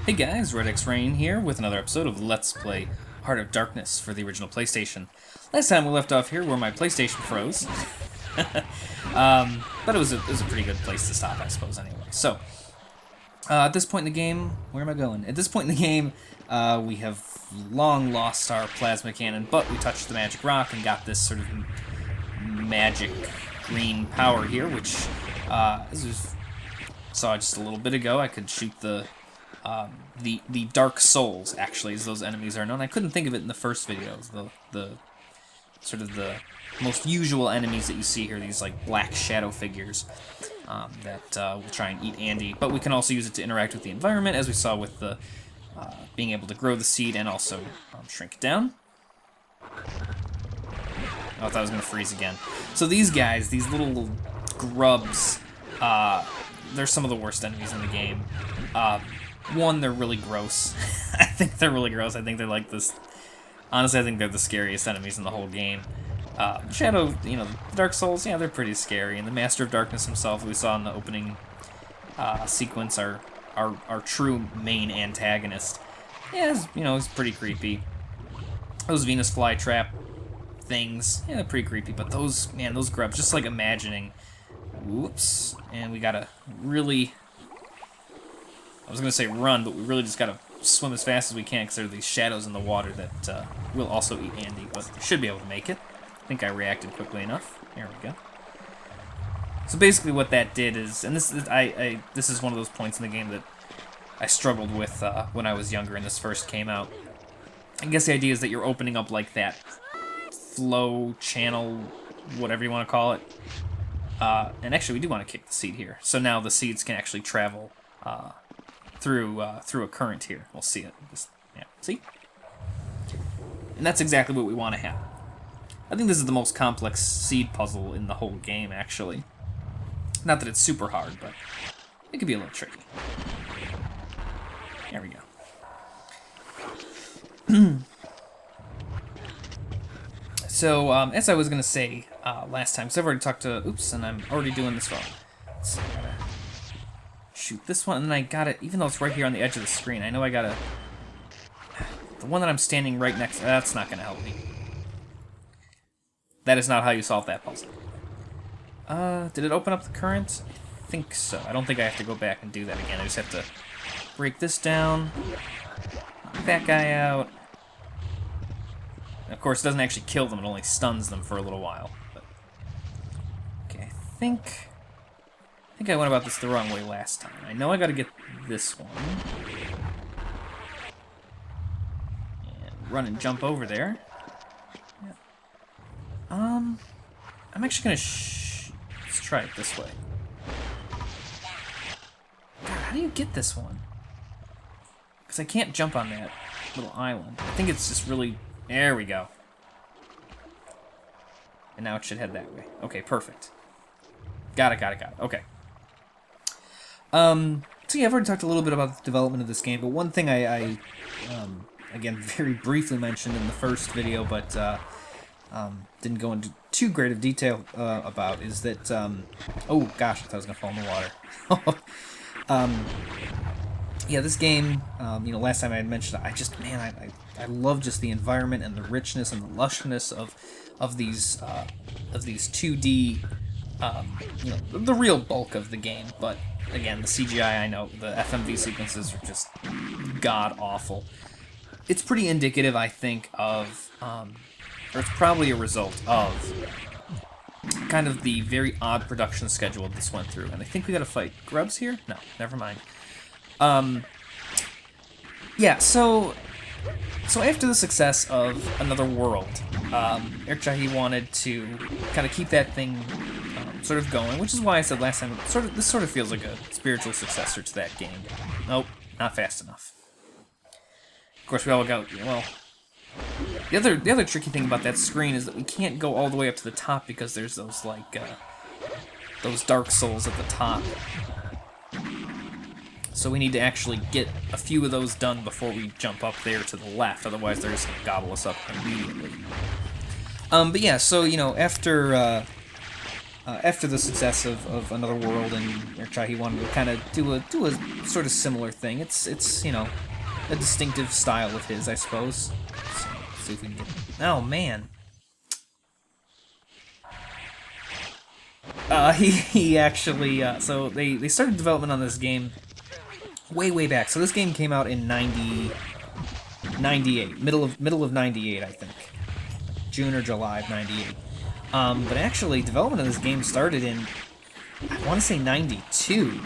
Hey guys, Red X Rain here with another episode of Let's Play Heart of Darkness for the original PlayStation. Last time we left off here where my PlayStation froze, but it was a pretty good place to stop, I suppose, anyway. So, at this point in the game, where am I going? At this point in the game, we have long lost our plasma cannon, but we touched the magic rock and got this sort of magic green power here, which, as we saw just a little bit ago, I could shoot the Dark Souls, actually, as those enemies are known. I couldn't think of it in the first videos. The sort of the most usual enemies that you see here, these like black shadow figures that will try and eat Andy. But we can also use it to interact with the environment, as we saw with the being able to grow the seed and also shrink it down. Oh, I thought I was going to freeze again. So these guys, these little grubs, they're some of the worst enemies in the game. One, they're really gross. I think they're really gross. I think they're like this... Honestly, I think they're the scariest enemies in the whole game. Shadow, you know, the Dark Souls, yeah, they're pretty scary. And the Master of Darkness himself, we saw in the opening sequence, our true main antagonist. Yeah, he's pretty creepy. Those Venus flytrap things, yeah, they're pretty creepy. But those grubs, just like imagining... Whoops. And we gotta really... I was going to say run, but we really just got to swim as fast as we can because there are these shadows in the water that will also eat Andy, but should be able to make it. I think I reacted quickly enough. There we go. So basically what that did is, and this is one of those points in the game that I struggled with when I was younger and this first came out. I guess the idea is that you're opening up like that flow channel, whatever you want to call it. And actually we do want to kick the seed here. So now the seeds can actually travel through a current here. We'll see it. Yeah, see? And that's exactly what we want to have. I think this is the most complex seed puzzle in the whole game, actually. Not that it's super hard, but it could be a little tricky. There we go. So, as I was going to say last time, because I've already talked to... Oops, and I'm already doing this wrong. So I gotta shoot this one, and then I gotta... Even though it's right here on the edge of the screen, I know I gotta... The one that I'm standing right next to... That's not going to help me. That is not how you solve that puzzle. Did it open up the current? I think so. I don't think I have to go back and do that again. I just have to break this down, knock that guy out. And of course, it doesn't actually kill them. It only stuns them for a little while. But... Okay, I think I went about this the wrong way last time. I know I gotta get this one. And run and jump over there. Yeah. I'm actually gonna let's try it this way. God, how do you get this one? Because I can't jump on that little island. I think it's just really... There we go. And now it should head that way. Okay, perfect. Got it. Okay. So yeah, I've already talked a little bit about the development of this game, but one thing I again, very briefly mentioned in the first video, but didn't go into too great of detail about, is that, oh gosh, I thought I was going to fall in the water. Yeah, this game, last time I had mentioned it, I love just the environment and the richness and the lushness of these 2D, the real bulk of the game, but again, the CGI, I know, the FMV sequences are just god-awful. It's pretty indicative, I think, of, or it's probably a result of kind of the very odd production schedule this went through. And I think we gotta fight grubs here? No, never mind. Yeah, so after the success of Another World, Eric Chahi wanted to kind of keep that thing sort of going, which is why I said last time, this sort of feels like a spiritual successor to that game. Nope, not fast enough. Of course, we all got, well... The other tricky thing about that screen is that we can't go all the way up to the top because there's those, like, those Dark Souls at the top. So we need to actually get a few of those done before we jump up there to the left, otherwise they're just going to gobble us up immediately. But yeah, so, after after the success of Another World and Erchai, he wanted to kind of do a sort of similar thing. It's you know, a distinctive style of his, I suppose. So, see if we can get. Oh man. He actually so they started development on this game way back. So this game came out in 98, middle of 98, I think, June or July of 98. But actually, development of this game started in, I want to say 92.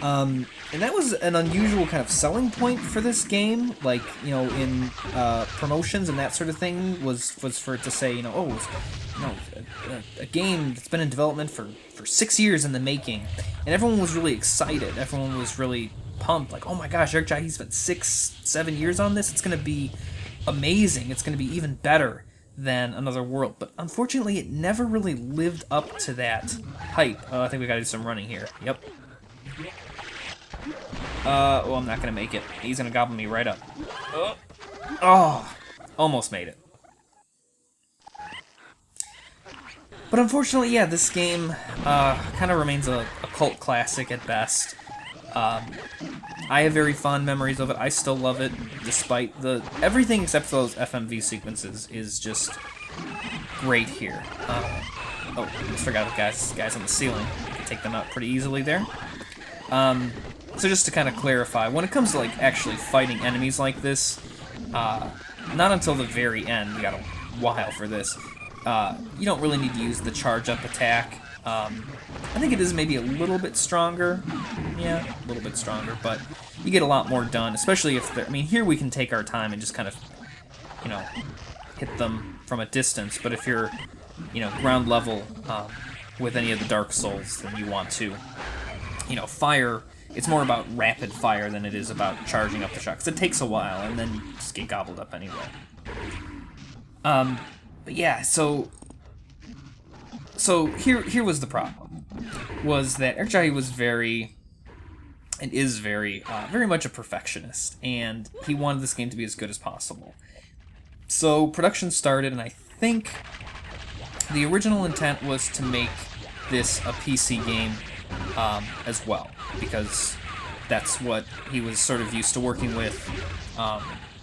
And that was an unusual kind of selling point for this game. Like, you know, in promotions and that sort of thing was for it to say, you know, oh, it's, you know, a game that's been in development for 6 years in the making. And everyone was really excited. Everyone was really pumped. Like, oh my gosh, Eric Jai, he spent 6-7 years on this. It's going to be amazing. It's going to be even better than Another World, but unfortunately it never really lived up to that hype. I think we gotta do some running here. Yep. Oh, I'm not gonna make it. He's gonna gobble me right up. Oh, almost made it. But unfortunately, yeah, this game kind of remains a cult classic at best. I have very fond memories of it. I still love it, despite everything except for those FMV sequences is just great here. Oh, just forgot the guys on the ceiling. Take them out pretty easily there. So just to kind of clarify, when it comes to like actually fighting enemies like this, not until the very end. We got a while for this. You don't really need to use the charge up attack. I think it is maybe a little bit stronger. Yeah, a little bit stronger, but you get a lot more done, especially if I mean, here we can take our time and just kind of, you know, hit them from a distance, but if you're, you know, ground level with any of the Dark Souls, then you want to, you know, fire. It's more about rapid fire than it is about charging up the shot, because it takes a while, and then you just get gobbled up anyway. But yeah, so here was the problem, was that Erchai was very much a perfectionist, and he wanted this game to be as good as possible. So production started, and I think the original intent was to make this a PC game as well, because that's what he was sort of used to working with.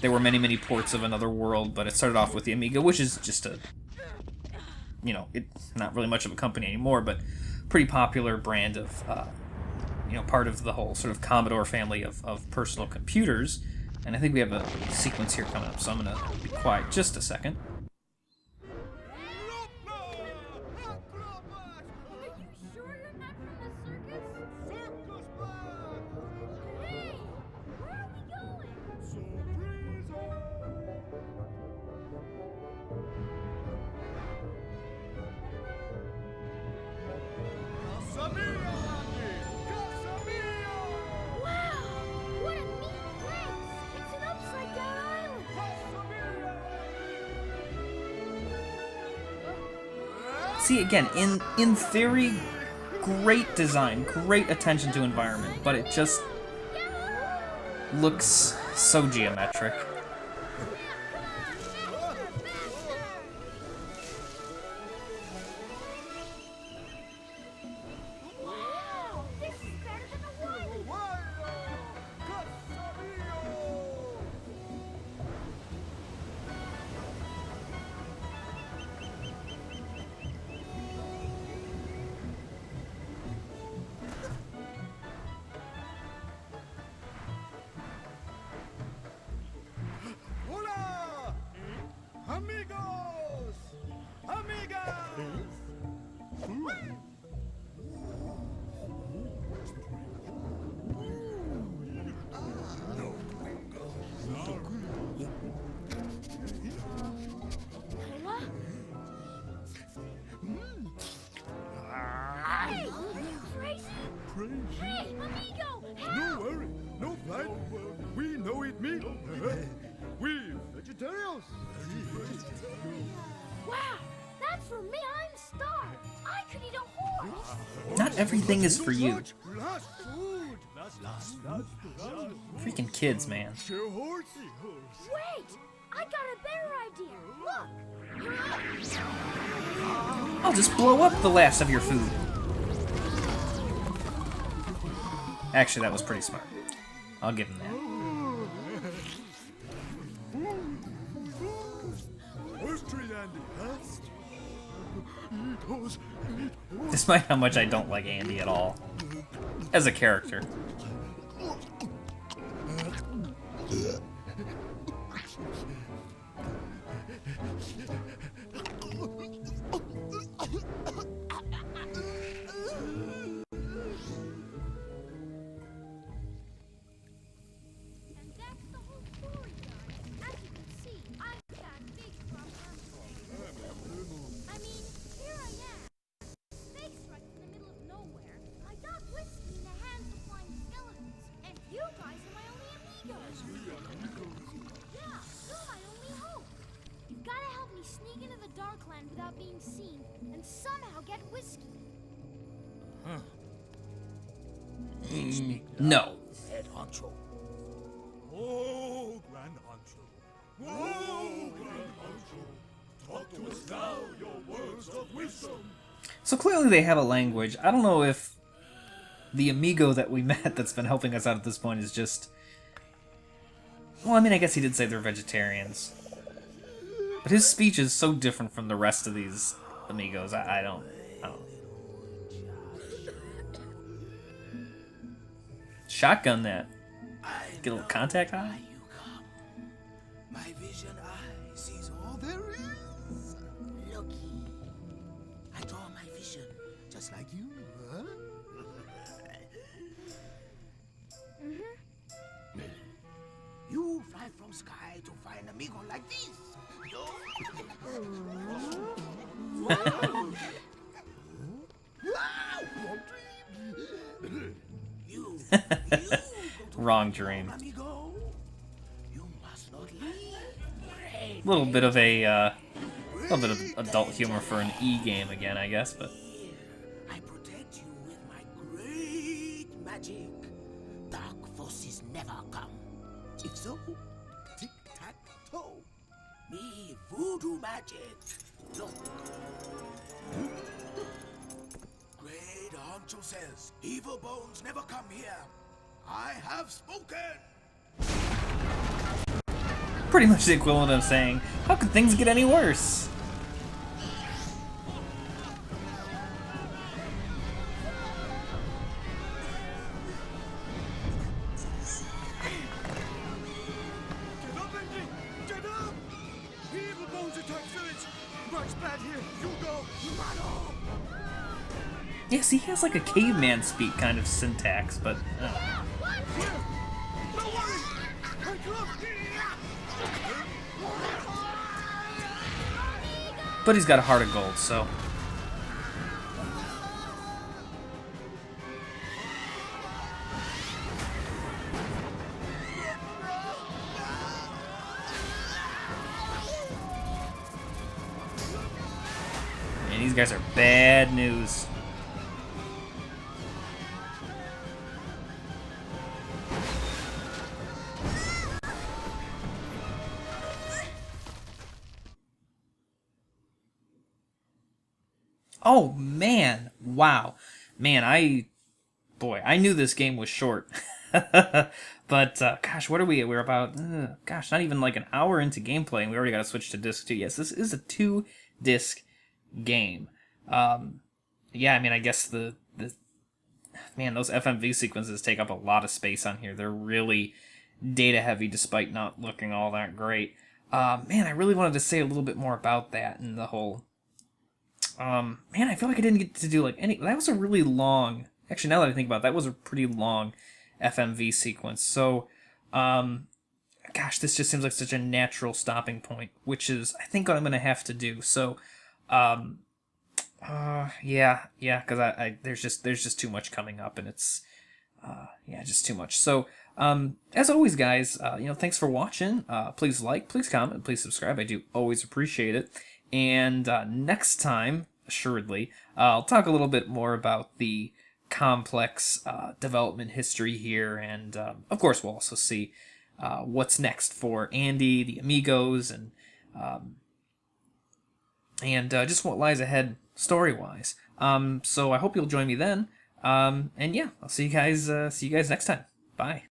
There were many ports of Another World, but it started off with the Amiga, which is just a, you know, it's not really much of a company anymore, but pretty popular brand of, you know, part of the whole sort of Commodore family of personal computers. And I think we have a sequence here coming up, so I'm going to be quiet just a second. See, again, in theory, great design, great attention to environment, but it just looks so geometric. Amigos! Amigas! Hey, crazy? Hey, amigo, help! No worry, no flight. We know it meat. We vegetarians. Wow, that's for me. I'm starved. I could eat a horse. Not everything is for you. Last food. Freaking kids, man. Share horse. Wait, I got a better idea. Look. I'll just blow up the last of your food. Actually, that was pretty smart. I'll give him that. First tree, Andy, huh? Despite how much I don't like Andy at all. As a character. And that's the whole story, guys. As you can see, I'm that big from I mean, here I am. Space right in the middle of nowhere. I got whiskey in the hands of flying skeletons. And you guys are my only amigos. Yeah, you're my only hope. You've got to help me sneak into the Darkland without being seen and somehow get whiskey. No. Head honcho. Oh, Grand Honcho. Oh, Grand Honcho. Talk to us now your words of wisdom. So clearly they have a language. I don't know if the amigo that we met that's been helping us out at this point is just... Well, I mean, I guess he did say they're vegetarians. But his speech is so different from the rest of these amigos. I don't... Shotgun that. Get a little contact high. You come. My vision eye sees all there is. Looky. I draw my vision just like you, huh? You fly from sky to find amigo like this. You go to Wrong dream. amigo. You must not leave. Great. Little bit of a, little bit of adult humor for an E game again, I guess, but... I protect you with my great magic. Dark forces never come. If so, tic-tac-toe. Me voodoo magic. Look. Great Honcho says, evil bones never come here. I have spoken. Pretty much the equivalent of saying, how could things get any worse? Get up, Andy! Get up! The evil bones attack village! Mark's bad here. You go. Mano! Yes, he has like a caveman speak kind of syntax, but... Here! No worry! I come! But he's got a heart of gold, so... And these guys are bad news. Oh, man. Wow. Man, I knew this game was short. But, gosh, what are we? We're about, gosh, not even like an hour into gameplay, and we already got to switch to disc 2. Yes, this is a 2-disc game. Yeah, I mean, I guess man, those FMV sequences take up a lot of space on here. They're really data heavy despite not looking all that great. Man, I really wanted to say a little bit more about that and the whole... man, I feel like I didn't get to do like any... That was a really long... Actually, now that I think about it, that was a pretty long FMV sequence. So, gosh, this just seems like such a natural stopping point, which is, I think, what I'm going to have to do. So, yeah, because there's just too much coming up, and it's, yeah, just too much. So, as always, guys, thanks for watching. Please like, please comment, please subscribe. I do always appreciate it. And next time, assuredly, I'll talk a little bit more about the complex development history here, and of course we'll also see what's next for Andy, the Amigos, and just what lies ahead story-wise. So I hope you'll join me then. And yeah, I'll see you guys next time. Bye.